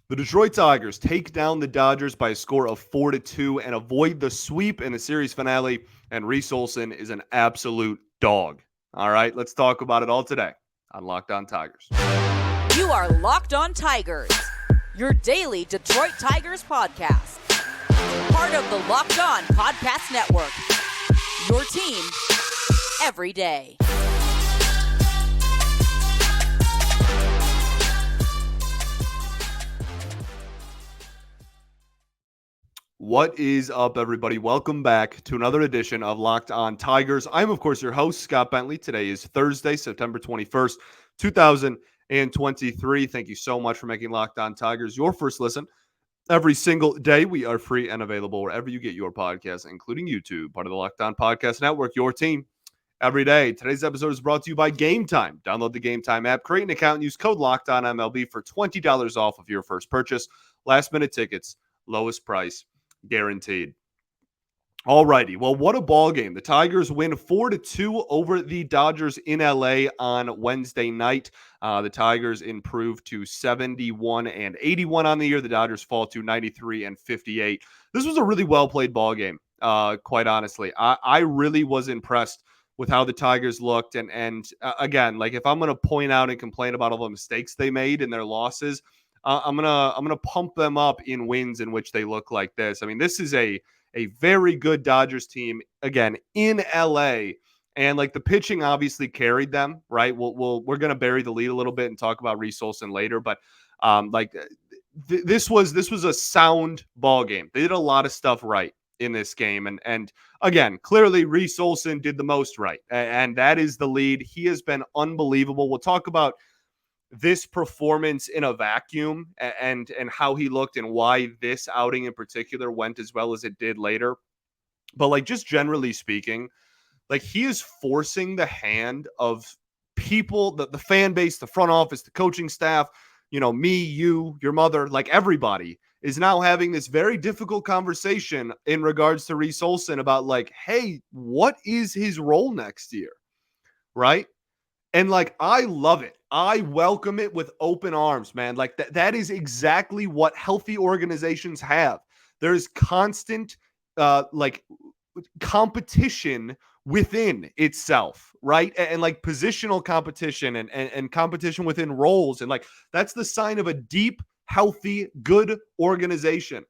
The Detroit Tigers take down the Dodgers by a score of 4-2 and avoid the sweep in the series finale. And Reese Olson is an absolute dog. All right, let's talk about it all today on Locked On Tigers. You are Locked On Tigers, your daily Detroit Tigers podcast. Part of the Locked On Podcast Network, your team every day. What is up, everybody? Welcome back to another edition of Locked On Tigers. I'm, of course, your host, Scott Bentley. Today is Thursday, September 21st, 2023. Thank you so much for making Locked On Tigers your first listen every single day. We are free and available wherever you get your podcasts, including YouTube, part of the Locked On Podcast Network, your team every day. Today's episode is brought to you by Game Time. Download the Game Time app, create an account, and use code LOCKEDONMLB for $20 off of your first purchase. Last-minute tickets, lowest price guaranteed. All righty. Well, what a ball game. The Tigers win 4-2 over the Dodgers in LA on Wednesday night. The Tigers improve to 71-81 on the year. The Dodgers fall to 93-58. This was a really well-played ball game, quite honestly. I really was impressed with how the Tigers looked. And again, like if I'm going to point out and complain about all the mistakes they made in their losses, I'm gonna pump them up in wins in which they look like this. I mean, this is a very good Dodgers team again in LA, and like the pitching obviously carried them, right? We're gonna bury the lead a little bit and talk about Reese Olson later, but this was a sound ball game. They did a lot of stuff right in this game, and again, clearly Reese Olson did the most right, and that is the lead. He has been unbelievable. We'll talk about this performance in a vacuum and how he looked and why this outing in particular went as well as it did later. But like just generally speaking, like he is forcing the hand of people, the fan base, the front office, the coaching staff, you know, me, you, your mother, like everybody is now having this very difficult conversation in regards to Reese Olson about like, hey, what is his role next year? Right? And like, I love it. I welcome it with open arms, man. Like that is exactly what healthy organizations have. There's constant like competition within itself, right? And like positional competition and competition within roles. And like, that's the sign of a deep, healthy, good organization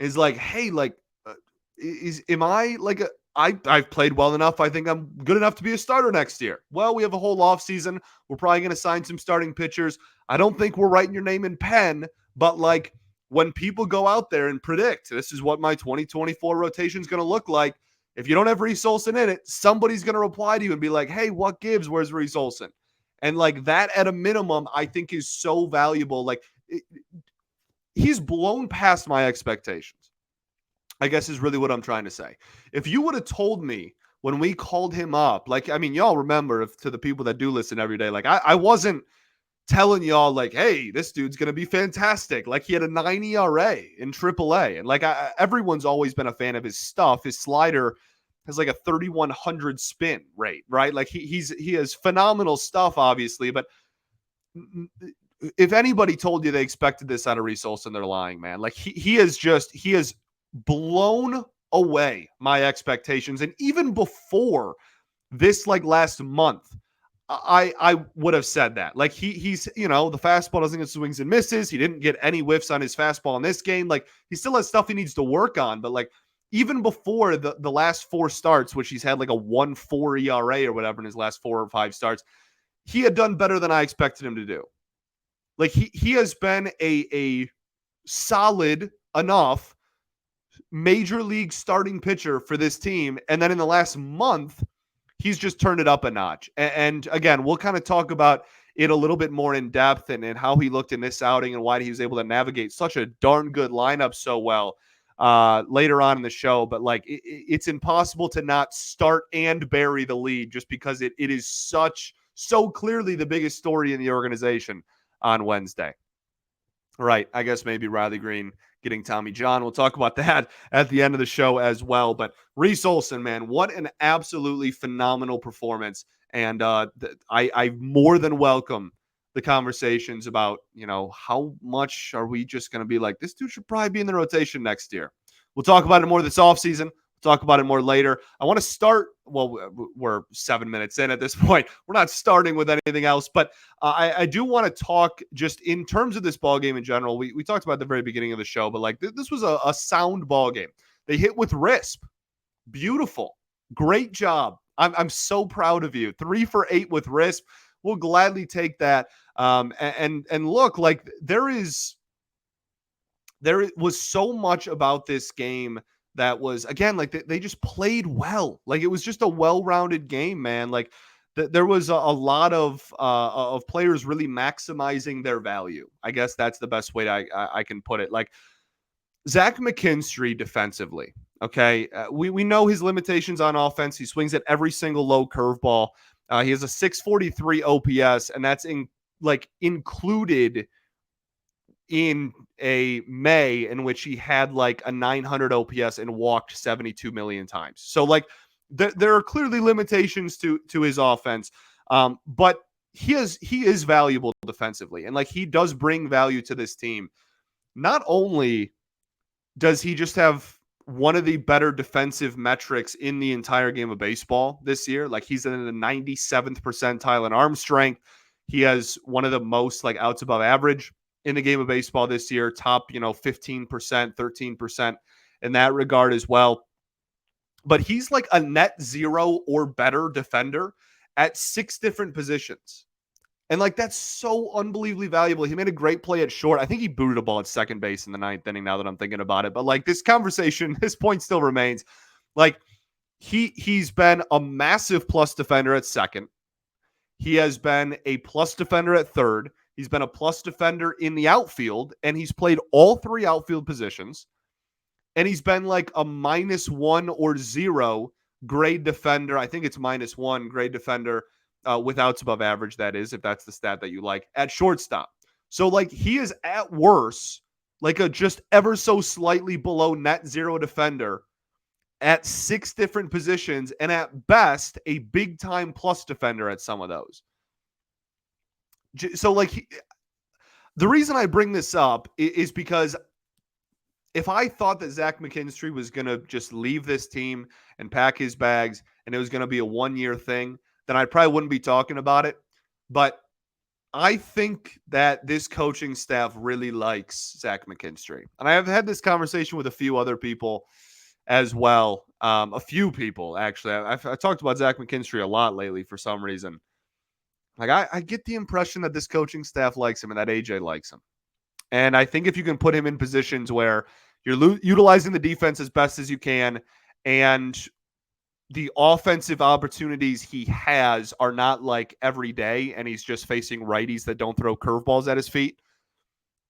is like, hey, like, am I like I've played well enough. I think I'm good enough to be a starter next year. Well, we have a whole offseason. We're probably going to sign some starting pitchers. I don't think we're writing your name in pen, but like when people go out there and predict this is what my 2024 rotation is going to look like, if you don't have Reese Olson in it, somebody's going to reply to you and be like, hey, what gives? Where's Reese Olson? And like that at a minimum, I think is so valuable. Like he's blown past my expectations, I guess is really what I'm trying to say. If you would have told me when we called him up, like, I mean, y'all remember to the people that do listen every day, like I wasn't telling y'all like, hey, this dude's going to be fantastic. Like he had a 9 ERA in AAA. And like everyone's always been a fan of his stuff. His slider has like a 3,100 spin rate, right? Like he has phenomenal stuff, obviously. But if anybody told you they expected this out of Reese Olson, they're lying, man. Like he has blown away my expectations. And even before this, like last month, I would have said that. Like he's, you know, the fastball doesn't get swings and misses. He didn't get any whiffs on his fastball in this game. Like he still has stuff he needs to work on. But like even before the last 4 starts, which he's had like a 1.4 ERA or whatever in his last 4 or 5 starts, he had done better than I expected him to do. Like he has been a solid enough major league starting pitcher for this team. And then in the last month, he's just turned it up a notch. And again, we'll kind of talk about it a little bit more in depth and how he looked in this outing and why he was able to navigate such a darn good lineup so well later on in the show. But like, it's impossible to not start and bury the lead just because it is so clearly the biggest story in the organization on Wednesday. Right. I guess maybe Riley Greene getting Tommy John. We'll talk about that at the end of the show as well. But Reese Olson, man, what an absolutely phenomenal performance. And I more than welcome the conversations about, how much are we just going to be like, this dude should probably be in the rotation next year. We'll talk about it more this offseason. We'll talk about it more later. I want to start. Well, we're 7 minutes in at this point. We're not starting with anything else, but I do want to talk just in terms of this ball game in general. We talked about at the very beginning of the show, but like this was a sound ball game. They hit with RISP. Beautiful. Great job. I'm so proud of you. 3 for 8 with RISP. We'll gladly take that. And look, like there was so much about this game that was, again, like they just played well. Like it was just a well-rounded game, man. Like there was a lot of players really maximizing their value. I guess that's the best way I can put it. Like Zach McKinstry defensively. Okay. We know his limitations on offense. He swings at every single low curveball. He has a 643 OPS, and that's included in a May in which he had like a 900 OPS and walked 72 million times. So like there are clearly limitations to his offense. But he is valuable defensively, and like he does bring value to this team. Not only does he just have one of the better defensive metrics in the entire game of baseball this year, like he's in the 97th percentile in arm strength. He has one of the most like outs above average in the game of baseball this year, top, 15%, 13% in that regard as well. But he's like a net zero or better defender at 6 different positions. And like that's so unbelievably valuable. He made a great play at short. I think he booted a ball at second base in the 9th inning now that I'm thinking about it. But like this conversation, this point still remains. Like he's been a massive plus defender at second. He has been a plus defender at third. He's been a plus defender in the outfield, and he's played all 3 outfield positions. And he's been like a -1 or 0 grade defender. I think it's -1 grade defender with outs above average, that is, if that's the stat that you like, at shortstop. So like he is at worst like a just ever so slightly below net zero defender at 6 different positions, and at best a big time plus defender at some of those. So like the reason I bring this up is because if I thought that Zach McKinstry was going to just leave this team and pack his bags and it was going to be a 1-year thing, then I probably wouldn't be talking about it. But I think that this coaching staff really likes Zach McKinstry. And I have had this conversation with a few other people as well. A few people, actually. I've talked about Zach McKinstry a lot lately for some reason. Like I get the impression that this coaching staff likes him and that AJ likes him. And I think if you can put him in positions where you're utilizing the defense as best as you can, and the offensive opportunities he has are not like every day, and he's just facing righties that don't throw curveballs at his feet,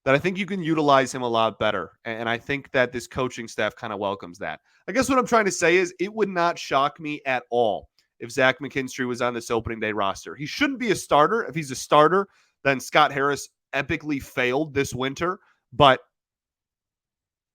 that I think you can utilize him a lot better. And I think that this coaching staff kind of welcomes that. I guess what I'm trying to say is it would not shock me at all if Zach McKinstry was on this opening day roster. He shouldn't be a starter. If he's a starter, then Scott Harris epically failed this winter. But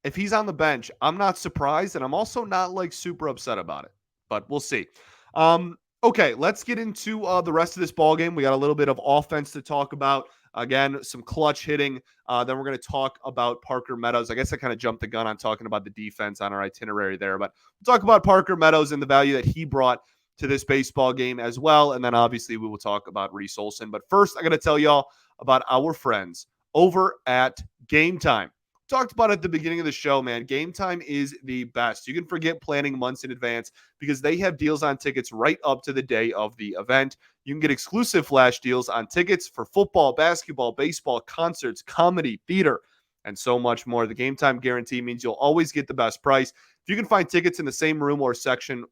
if he's on the bench, I'm not surprised, and I'm also not like super upset about it. But we'll see. Okay, let's get into the rest of this ball game. We got a little bit of offense to talk about. Again, some clutch hitting. Then we're going to talk about Parker Meadows. I guess I kind of jumped the gun on talking about the defense on our itinerary there, but we'll talk about Parker Meadows and the value that he brought to this baseball game as well. And then obviously we will talk about Reese Olson. But first, I got to tell y'all about our friends over at Game Time. Talked about it at the beginning of the show, man. Game Time is the best. You can forget planning months in advance because they have deals on tickets right up to the day of the event. You can get exclusive flash deals on tickets for football, basketball, baseball, concerts, comedy, theater, and so much more. The Game Time guarantee means you'll always get the best price. If you can find tickets in the same room or section,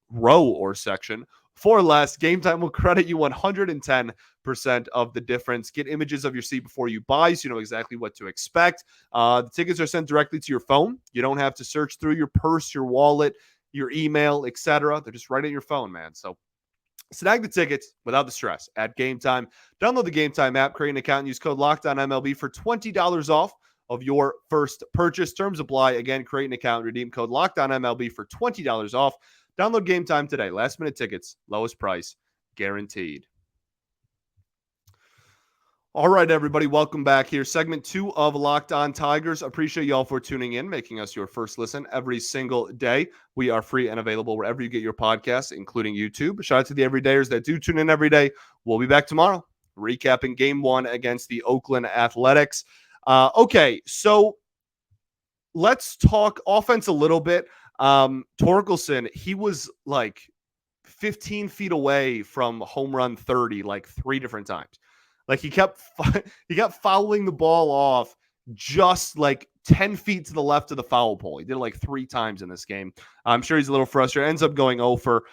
row or section, for less, Game Time will credit you 110% of the difference. Get images of your seat before you buy so you know exactly what to expect. The tickets are sent directly to your phone. You don't have to search through your purse, your wallet, your email, etc. They're just right on your phone, man. So snag the tickets without the stress at Game Time. Download the Game Time app, create an account, and use code LOCKEDONMLB for $20 off of your first purchase. Terms apply. Again, create an account, redeem code LOCKEDONMLB for $20 off. Download Game Time today. Last minute tickets, lowest price, guaranteed. All right, everybody, welcome back here. Segment 2 of Locked On Tigers. Appreciate y'all for tuning in, making us your first listen every single day. We are free and available wherever you get your podcasts, including YouTube. Shout out to the everydayers that do tune in every day. We'll be back tomorrow, recapping Game 1 against the Oakland Athletics. Okay, so let's talk offense a little bit. Torkelson, he was like 15 feet away from home run 30 like 3 different times. Like he kept fouling the ball off just like 10 feet to the left of the foul pole. He did it like 3 times in this game. I'm sure he's a little frustrated. Ends up going 0 for.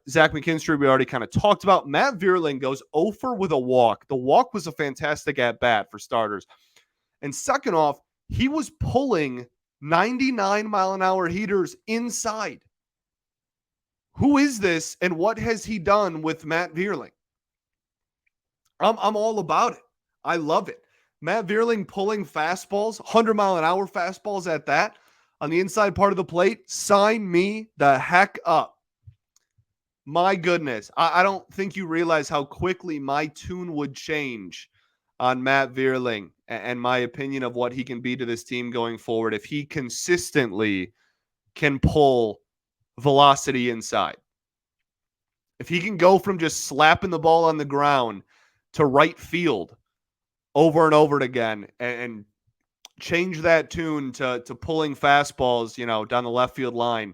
Zach McKinstry, we already kind of talked about. Matt Vierling goes 0 for with a walk. The walk was a fantastic at-bat for starters. And second off, he was pulling 99-mile-an-hour heaters inside. Who is this, and what has he done with Matt Vierling? I'm all about it. I love it. Matt Vierling pulling fastballs, 100-mile-an-hour fastballs at that, on the inside part of the plate. Sign me the heck up. My goodness. I don't think you realize how quickly my tune would change on Matt Vierling and my opinion of what he can be to this team going forward if he consistently can pull velocity inside. If he can go from just slapping the ball on the ground to right field over and over again and change that tune to pulling fastballs, down the left field line,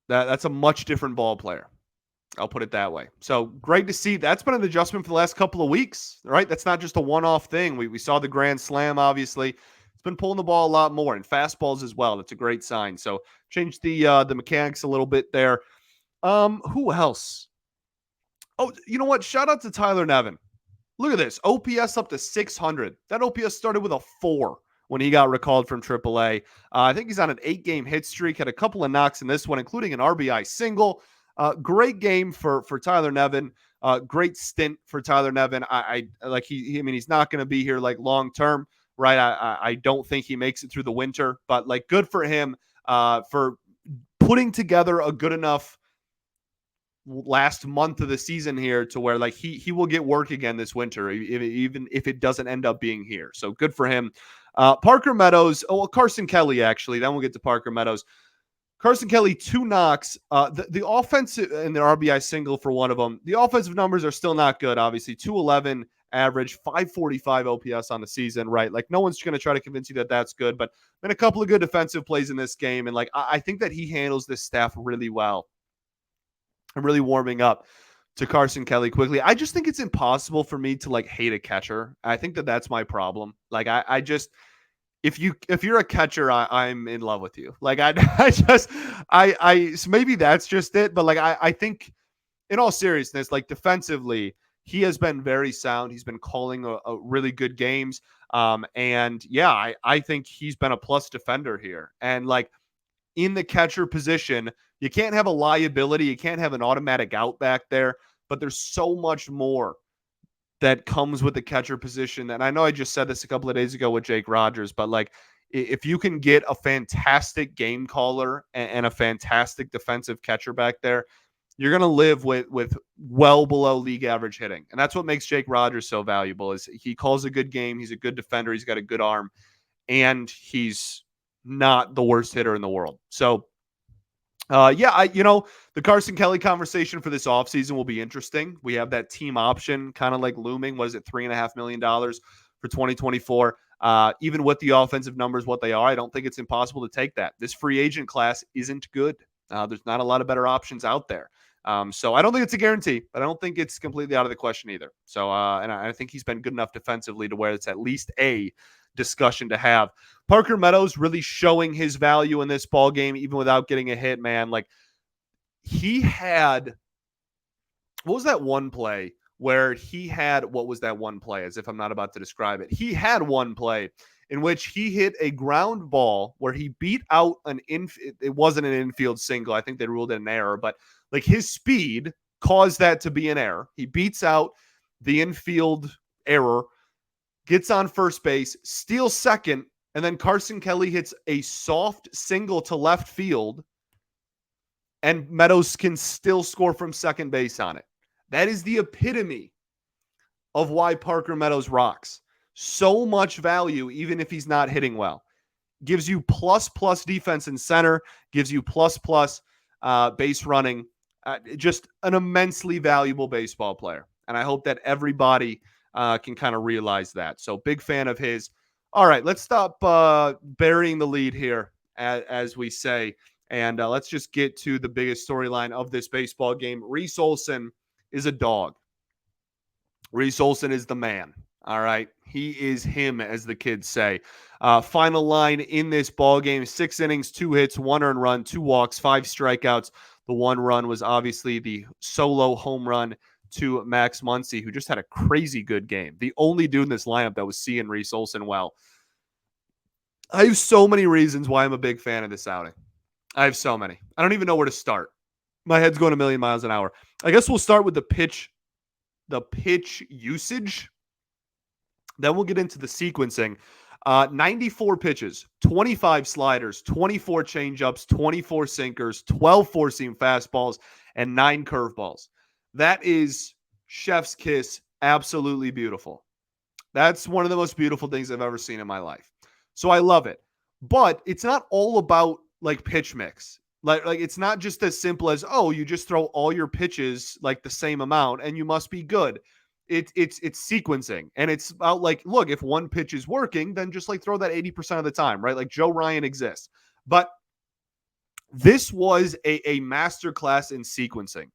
that's a much different ball player. I'll put it that way. So great to see. That's been an adjustment for the last couple of weeks, right? That's not just a one-off thing. We saw the grand slam, obviously. It's been pulling the ball a lot more, and fastballs as well. That's a great sign. So change the mechanics a little bit there. Who else? Oh, you know what? Shout out to Tyler Nevin. Look at this. OPS up to 600. That OPS started with a 4 when he got recalled from AAA. I think he's on an 8-game hit streak. Had a couple of knocks in this one, including an RBI single. Great game for Tyler Nevin. Great stint for Tyler Nevin. I like he's not going to be here like long term, right? I don't think he makes it through the winter, but like good for him for putting together a good enough last month of the season here to where like he will get work again this winter, even if it doesn't end up being here. So good for him. Parker Meadows. Oh, Carson Kelly, actually. Then we'll get to Parker Meadows. Carson Kelly, 2 knocks. The offensive and the RBI single for one of them. The offensive numbers are still not good, obviously. 211 average, 545 OPS on the season, right? Like no one's going to try to convince you that that's good, but been a couple of good defensive plays in this game. And like I think that he handles this staff really well. I'm really warming up to Carson Kelly quickly. I just think it's impossible for me to like hate a catcher. I think that that's my problem. Like I just, if you're a catcher, I'm in love with you. Like so maybe that's just it. But like, I think in all seriousness, like defensively, he has been very sound. He's been calling a really good games. And yeah, I think he's been a plus defender here. And like in the catcher position, you can't have a liability. You can't have an automatic out back there, but there's so much more that comes with the catcher position. And I know I just said this a couple of days ago with Jake Rogers, but like if you can get a fantastic game caller and a fantastic defensive catcher back there, you're going to live with well below league average hitting. And that's what makes Jake Rogers so valuable is he calls a good game. He's a good defender. He's got a good arm, and he's not the worst hitter in the world. So the Carson Kelly conversation for this offseason will be interesting. We have that team option kind of like looming. What is it, $3.5 million for 2024? Even with the offensive numbers, what they are, I don't think it's impossible to take that. This free agent class isn't good. There's not a lot of better options out there. So I don't think it's a guarantee, but I don't think it's completely out of the question either. So, and I think he's been good enough defensively to where it's at least a discussion to have. Parker Meadows really showing his value in this ball game, even without getting a hit, man. Like he had, what was that one play where he had, what was that one play? As if I'm not about to describe it. He had one play in which he hit a ground ball where he beat out it wasn't an infield single. I think they ruled it an error, but like his speed caused that to be an error. He beats out the infield error, gets on first base, steals second, and then Carson Kelly hits a soft single to left field, and Meadows can still score from second base on it. That is the epitome of why Parker Meadows rocks. So much value, even if he's not hitting well. Gives you plus defense in center, gives you plus base running. Just an immensely valuable baseball player. And I hope that everybody can kind of realize that. So big fan of his. All right, let's stop burying the lead here, as we say. And let's just get to the biggest storyline of this baseball game. Reese Olson is a dog. Reese Olson is the man. All right. He is him, as the kids say. Final line in this ball game: 6 innings, 2 hits, 1 earned run, 2 walks, 5 strikeouts. The 1 run was obviously the solo home run to Max Muncy, who just had a crazy good game. The only dude in this lineup that was seeing Reese Olson well. I have so many reasons why I'm a big fan of this outing. I have so many. I don't even know where to start. My head's going a million miles an hour. I guess we'll start with the pitch usage. Then we'll get into the sequencing. 94 pitches, 25 sliders, 24 changeups, 24 sinkers, 12 four-seam fastballs, and 9 curveballs. That is chef's kiss. Absolutely beautiful. That's one of the most beautiful things I've ever seen in my life. So I love it. But it's not all about like pitch mix. Like it's not just as simple as, oh, you just throw all your pitches like the same amount and you must be good. It's sequencing, and it's about like, look, if one pitch is working, then just like throw that 80% of the time, right? Like Joe Ryan exists. But this was a masterclass in sequencing.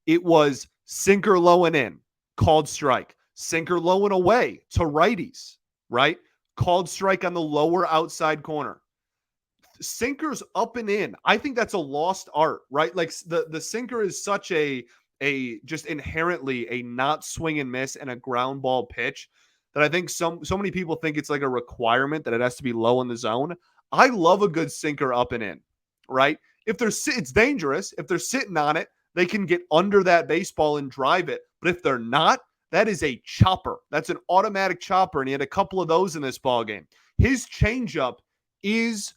It was sinker low and in, called strike. Sinker low and away to righties, right? Called strike on the lower outside corner. Sinkers up and in. I think that's a lost art, right? Like the sinker is such a just inherently a not swing and miss and a ground ball pitch that I think so many people think it's like a requirement that it has to be low in the zone. I love a good sinker up and in, right? It's dangerous. If they're sitting on it, they can get under that baseball and drive it. But if they're not, that is a chopper. That's an automatic chopper, and he had a couple of those in this ball game. His changeup is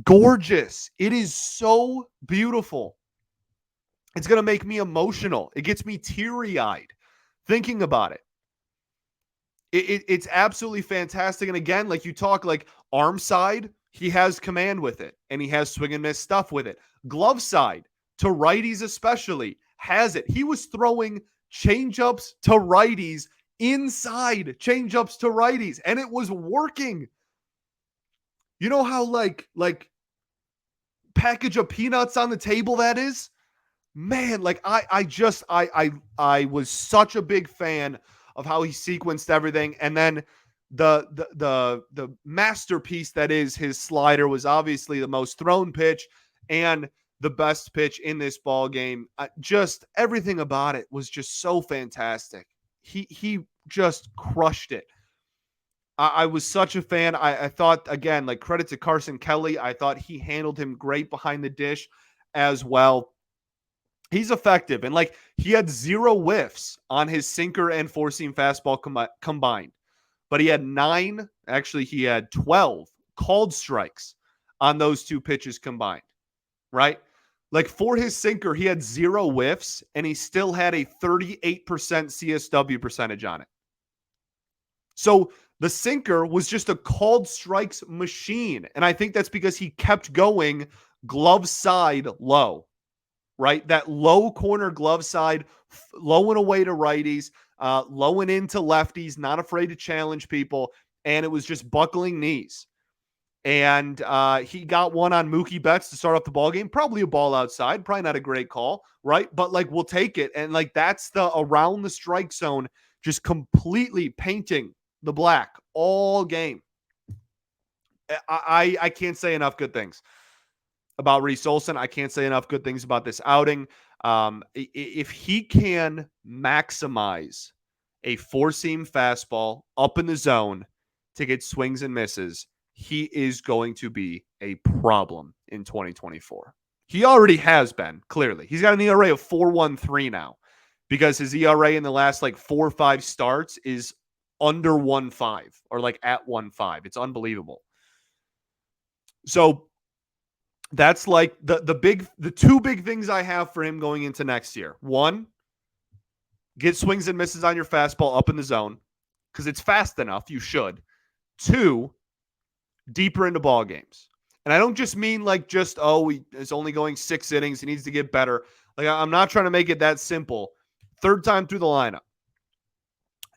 gorgeous. It is so beautiful. It's going to make me emotional. It gets me teary-eyed thinking about it. It's absolutely fantastic. And again, like you talk like arm side, he has command with it, and he has swing and miss stuff with it. Glove side, to righties especially, has it. He was throwing changeups to righties inside changeups to righties, and it was working. You know how like package of peanuts on the table that is? Man, like I was such a big fan of how he sequenced everything. And then the masterpiece that is his slider was obviously the most thrown pitch and the best pitch in this ball game. Just everything about it was just so fantastic. He just crushed it. I was such a fan. I thought, again, like credit to Carson Kelly. I thought he handled him great behind the dish as well. He's effective. And like he had 0 whiffs on his sinker and four-seam fastball combined. But he had 9, actually he had 12 called strikes on those 2 pitches combined, right? Like for his sinker, he had 0 whiffs and he still had a 38% CSW percentage on it. So the sinker was just a called strikes machine. And I think that's because he kept going glove side low, right? That low corner glove side, low and away to righties, low and into lefties, not afraid to challenge people. And it was just buckling knees. And he got one on Mookie Betts to start off the ball game. Probably a ball outside, probably not a great call, right? But like we'll take it. And like that's the around the strike zone, just completely painting the black all game. I can't say enough good things about Reese Olson. I can't say enough good things about this outing. If he can maximize a four-seam fastball up in the zone to get swings and misses, he is going to be a problem in 2024. He already has been, clearly. He's got an ERA of 4.13 now because his ERA in the last like 4 or 5 starts is under 1.5 or like at 1.5. It's unbelievable. So that's like the 2 big things I have for him going into next year. 1, get swings and misses on your fastball up in the zone because it's fast enough. You should. 2, deeper into ball games. And I don't just mean like just, oh, he's only going 6 innings. He needs to get better. Like, I'm not trying to make it that simple. Third time through the lineup.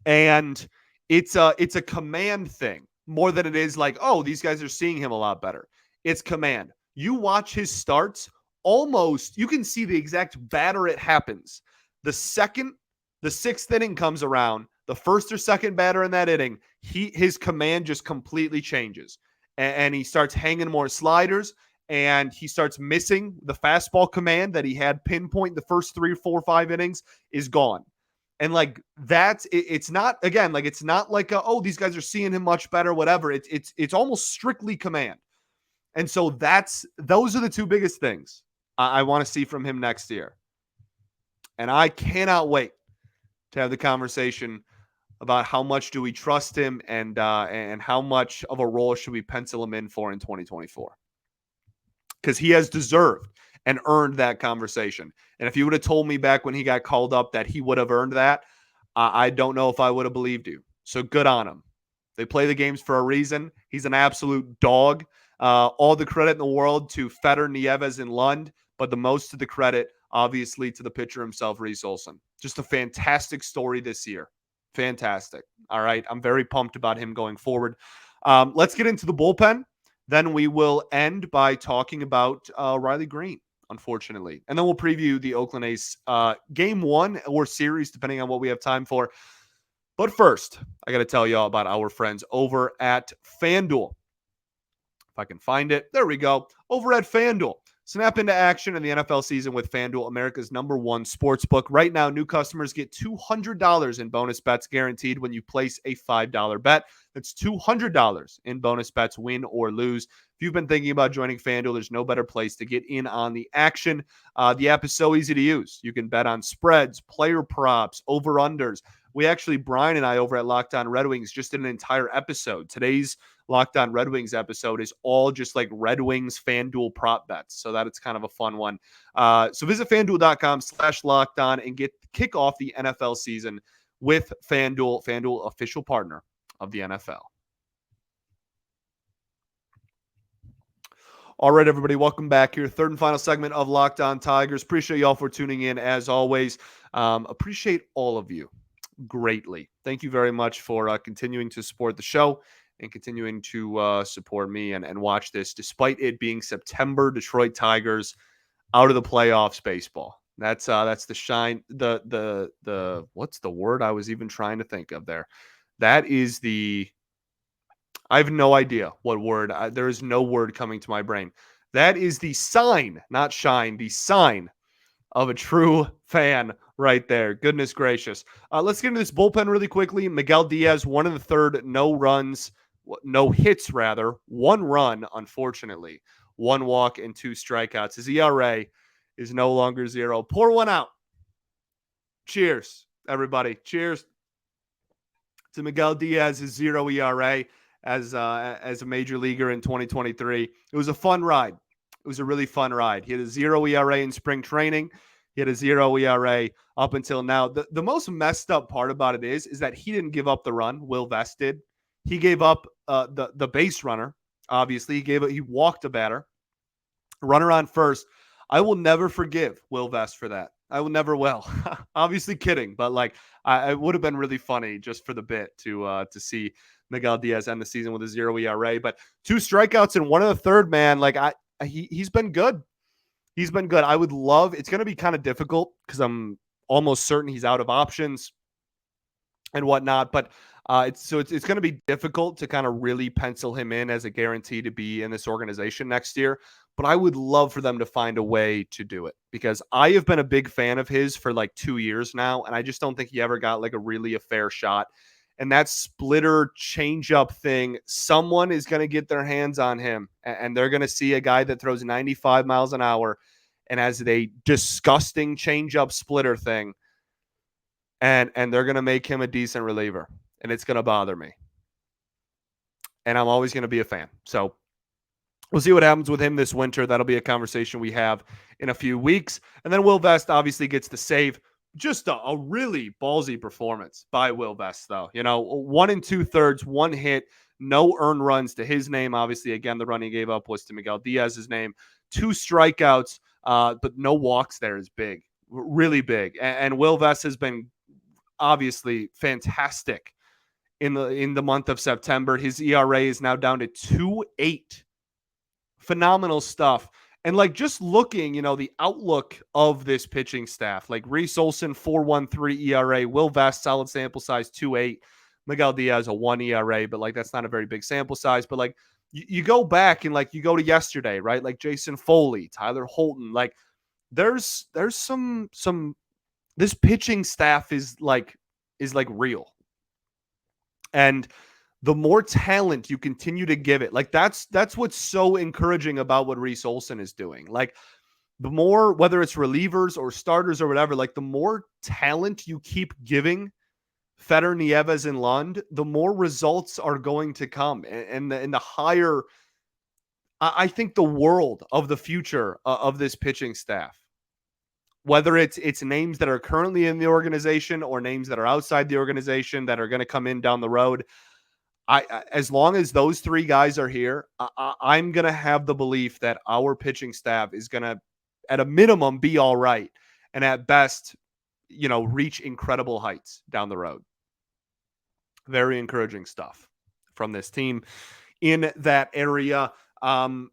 And it's a command thing more than it is like, oh, these guys are seeing him a lot better. It's command. You watch his starts, almost you can see the exact batter it happens. The 6th inning comes around, the first or second batter in that inning, his command just completely changes. And he starts hanging more sliders, and he starts missing the fastball command that he had pinpoint the first 3, 4, 5 innings is gone. And like it's not, again, like it's not like oh, these guys are seeing him much better, whatever. It's almost strictly command. And so those are the 2 biggest things I want to see from him next year. And I cannot wait to have the conversation about how much do we trust him and how much of a role should we pencil him in for in 2024. Because he has deserved and earned that conversation. And if you would have told me back when he got called up that he would have earned that, I don't know if I would have believed you. So good on him. They play the games for a reason. He's an absolute dog. All the credit in the world to Fetter, Nieves, and Lund, but the most of the credit, obviously, to the pitcher himself, Reese Olson. Just a fantastic story this year. Fantastic. All right. I'm very pumped about him going forward. Let's get into the bullpen. Then we will end by talking about Riley Greene, unfortunately. And then we'll preview the Oakland A's game 1 or series, depending on what we have time for. But first, I got to tell you all about our friends over at FanDuel. If I can find it. There we go. Over at FanDuel. Snap into action in the NFL season with FanDuel, America's #1 sportsbook. Right now, new customers get $200 in bonus bets guaranteed when you place a $5 bet. That's $200 in bonus bets, win or lose. If you've been thinking about joining FanDuel, there's no better place to get in on the action. The app is so easy to use. You can bet on spreads, player props, over-unders. We actually, Brian and I over at Locked On Red Wings just did an entire episode. Today's Locked On Red Wings episode is all just like Red Wings FanDuel prop bets. So that it's kind of a fun one. So visit FanDuel.com/lockedon and kick off the NFL season with FanDuel, FanDuel official partner of the NFL. All right, everybody, welcome back here. Third and final segment of Locked On Tigers. Appreciate y'all for tuning in as always. Appreciate all of you greatly. Thank you very much for continuing to support the show and continuing to support me and watch this, despite it being September. Detroit Tigers out of the playoffs baseball. That's the shine. The what's the word I was even trying to think of there? That is the. I have no idea what word. There is no word coming to my brain. That is the sign, not shine. The sign of a true fan right there. Goodness gracious. Let's get into this bullpen really quickly. Miguel Diaz, 1 1/3, no hits rather, 1 run, unfortunately, 1 walk and 2 strikeouts. His ERA is no longer 0. Pour one out. Cheers, everybody. Cheers to Miguel Diaz's 0 ERA as a major leaguer in 2023. It was a fun ride. It was a really fun ride. He had a 0 ERA in spring training. He had a 0 ERA up until now. The most messed up part about it is that he didn't give up the run. Will Vest did. He gave up the base runner. Obviously, he walked a batter. Runner on first. I will never forgive Will Vest for that. I will never will. Obviously kidding, but like it would have been really funny just for the bit to see Miguel Diaz end the season with a 0 ERA. But 2 strikeouts and 1 1/3, man. Like he's been good. He's been good. I would love. It's going to be kind of difficult because I'm almost certain he's out of options and whatnot. But it's going to be difficult to kind of really pencil him in as a guarantee to be in this organization next year. But I would love for them to find a way to do it because I have been a big fan of his for like 2 years now, and I just don't think he ever got like a fair shot. And that splitter changeup thing, someone is going to get their hands on him, and they're going to see a guy that throws 95 miles an hour and has a disgusting changeup splitter thing, and they're going to make him a decent reliever, and it's going to bother me. And I'm always going to be a fan. So we'll see what happens with him this winter. That'll be a conversation we have in a few weeks. And then Will Vest obviously gets the save. just a really ballsy performance by Will Vest, though. 1 2/3, 1 hit, no earned runs to his name. Obviously, again, the run he gave up was to Miguel Diaz's name. 2 strikeouts, but no walks there is big, really big. And Will Vest has been obviously fantastic in the month of September. His ERA is now down to 2.8. Phenomenal stuff. And just looking, the outlook of this pitching staff, like Reese Olson, 4.13 ERA, Will Vest, solid sample size, 2.8, Miguel Diaz, a 1 ERA, but that's not a very big sample size. But you go back and you go to yesterday, right? Like Jason Foley, Tyler Holton, there's some this pitching staff is real. And the more talent you continue to give it, that's what's so encouraging about what Reese Olson is doing. The more, whether it's relievers or starters or whatever, the more talent you keep giving Feder, Nieves, and Lund, the more results are going to come. And the higher, I think, the world of the future of this pitching staff, whether it's names that are currently in the organization or names that are outside the organization that are going to come in down the road, as long as those 3 guys are here, I'm going to have the belief that our pitching staff is going to, at a minimum, be all right. And at best, reach incredible heights down the road. Very encouraging stuff from this team in that area. I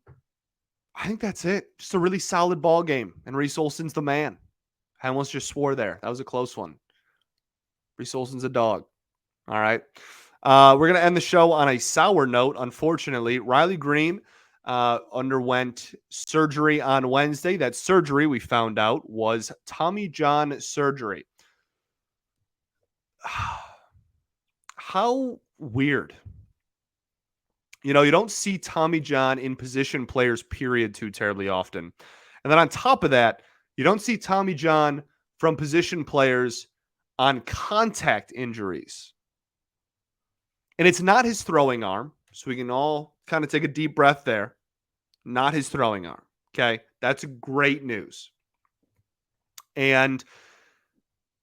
think that's it. Just a really solid ball game. And Reese Olson's the man. I almost just swore there. That was a close one. Reese Olson's a dog. All right. We're going to end the show on a sour note. Unfortunately, Riley Greene underwent surgery on Wednesday. That surgery, we found out, was Tommy John surgery. How weird. You don't see Tommy John in position players, period, too terribly often. And then on top of that, you don't see Tommy John from position players on contact injuries. And it's not his throwing arm, so we can all kind of take a deep breath there. Not his throwing arm, okay? That's great news. And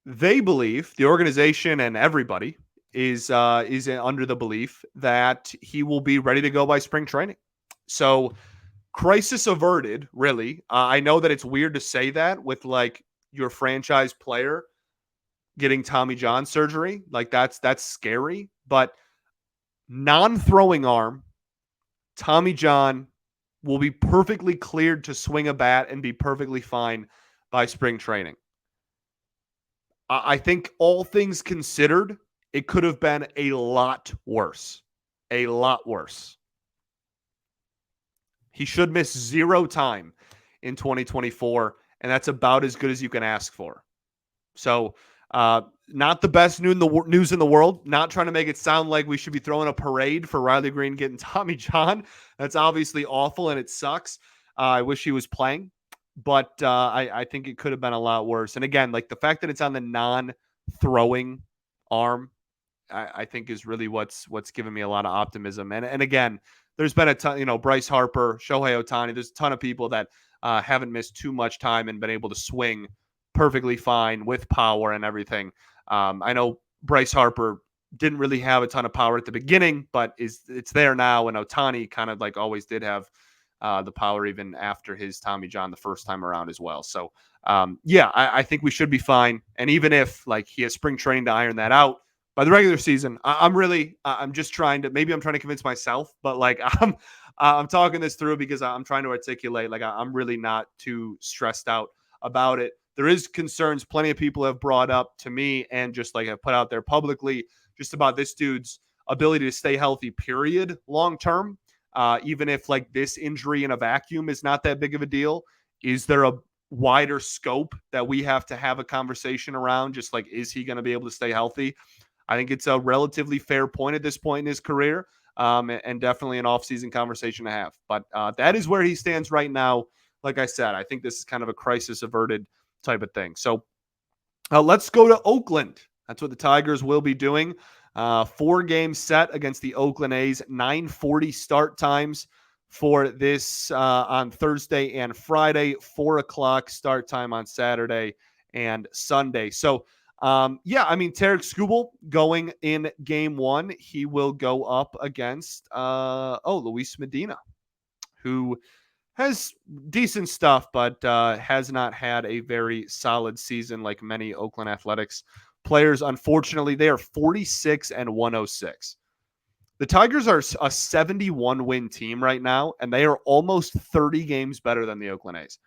they believe, the organization and everybody is under the belief that he will be ready to go by spring training. So crisis averted, really. I know that it's weird to say that with your franchise player getting Tommy John surgery. That's scary, but non-throwing arm, Tommy John will be perfectly cleared to swing a bat and be perfectly fine by spring training. I think all things considered, it could have been a lot worse. A lot worse. He should miss 0 time in 2024, and that's about as good as you can ask for. So, not the best news in the world. Not trying to make it sound like we should be throwing a parade for Riley Greene getting Tommy John. That's obviously awful, and it sucks. I wish he was playing, but I think it could have been a lot worse. And again, the fact that it's on the non-throwing arm, I think is really what's given me a lot of optimism. And again, there's been a ton, Bryce Harper, Shohei Ohtani. There's a ton of people that haven't missed too much time and been able to swing perfectly fine with power and everything. I know Bryce Harper didn't really have a ton of power at the beginning, but it's there now. And Ohtani kind of always did have the power even after his Tommy John the first time around as well. So I think we should be fine. And even if he has spring training to iron that out by the regular season, I'm just trying to, maybe I'm trying to convince myself, but I'm talking this through because I'm trying to articulate, I'm really not too stressed out about it. There is concerns plenty of people have brought up to me and just have put out there publicly just about this dude's ability to stay healthy, period, long term. Even if this injury in a vacuum is not that big of a deal, is there a wider scope that we have to have a conversation around? Just is he going to be able to stay healthy? I think it's a relatively fair point at this point in his career, and definitely an off-season conversation to have. But that is where he stands right now. Like I said, I think this is kind of a crisis averted type of thing. So let's go to Oakland. That's what the Tigers will be doing. 4-game set against the Oakland A's, 9:40 start times for this on Thursday and Friday, 4 o'clock start time on Saturday, and Sunday. So, Tarek Skubal going in game one. He will go up against Luis Medina, who has decent stuff, but has not had a very solid season like many Oakland Athletics players. Unfortunately, they are 46 and 106. The Tigers are a 71-win team right now, and they are almost 30 games better than the Oakland A's.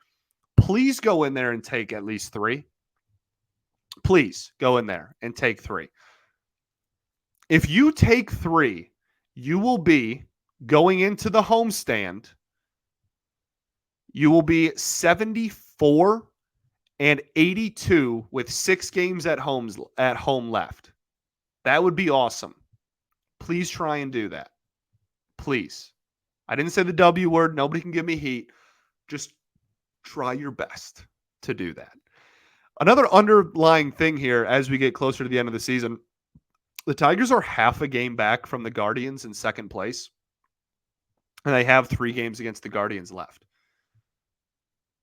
Please go in there and take at least 3. Please go in there and take 3. If you take 3, you will be going into the homestand. You will be 74 and 82 with 6 games at home left. That would be awesome. Please try and do that. Please. I didn't say the W word. Nobody can give me heat. Just try your best to do that. Another underlying thing here as we get closer to the end of the season, the Tigers are half a game back from the Guardians in second place, and they have 3 games against the Guardians left.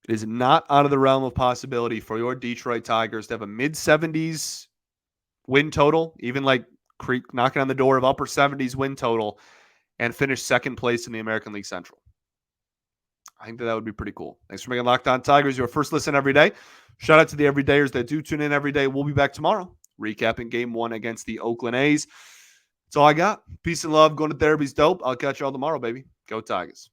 It is not out of the realm of possibility for your Detroit Tigers to have a mid-70s win total, even like knocking on the door of upper 70s win total, and finish second place in the American League Central. I think that would be pretty cool. Thanks for making Locked On Tigers your first listen every day. Shout out to the everydayers that do tune in every day. We'll be back tomorrow, recapping game 1 against the Oakland A's. That's all I got. Peace and love. Going to therapy's dope. I'll catch you all tomorrow, baby. Go Tigers.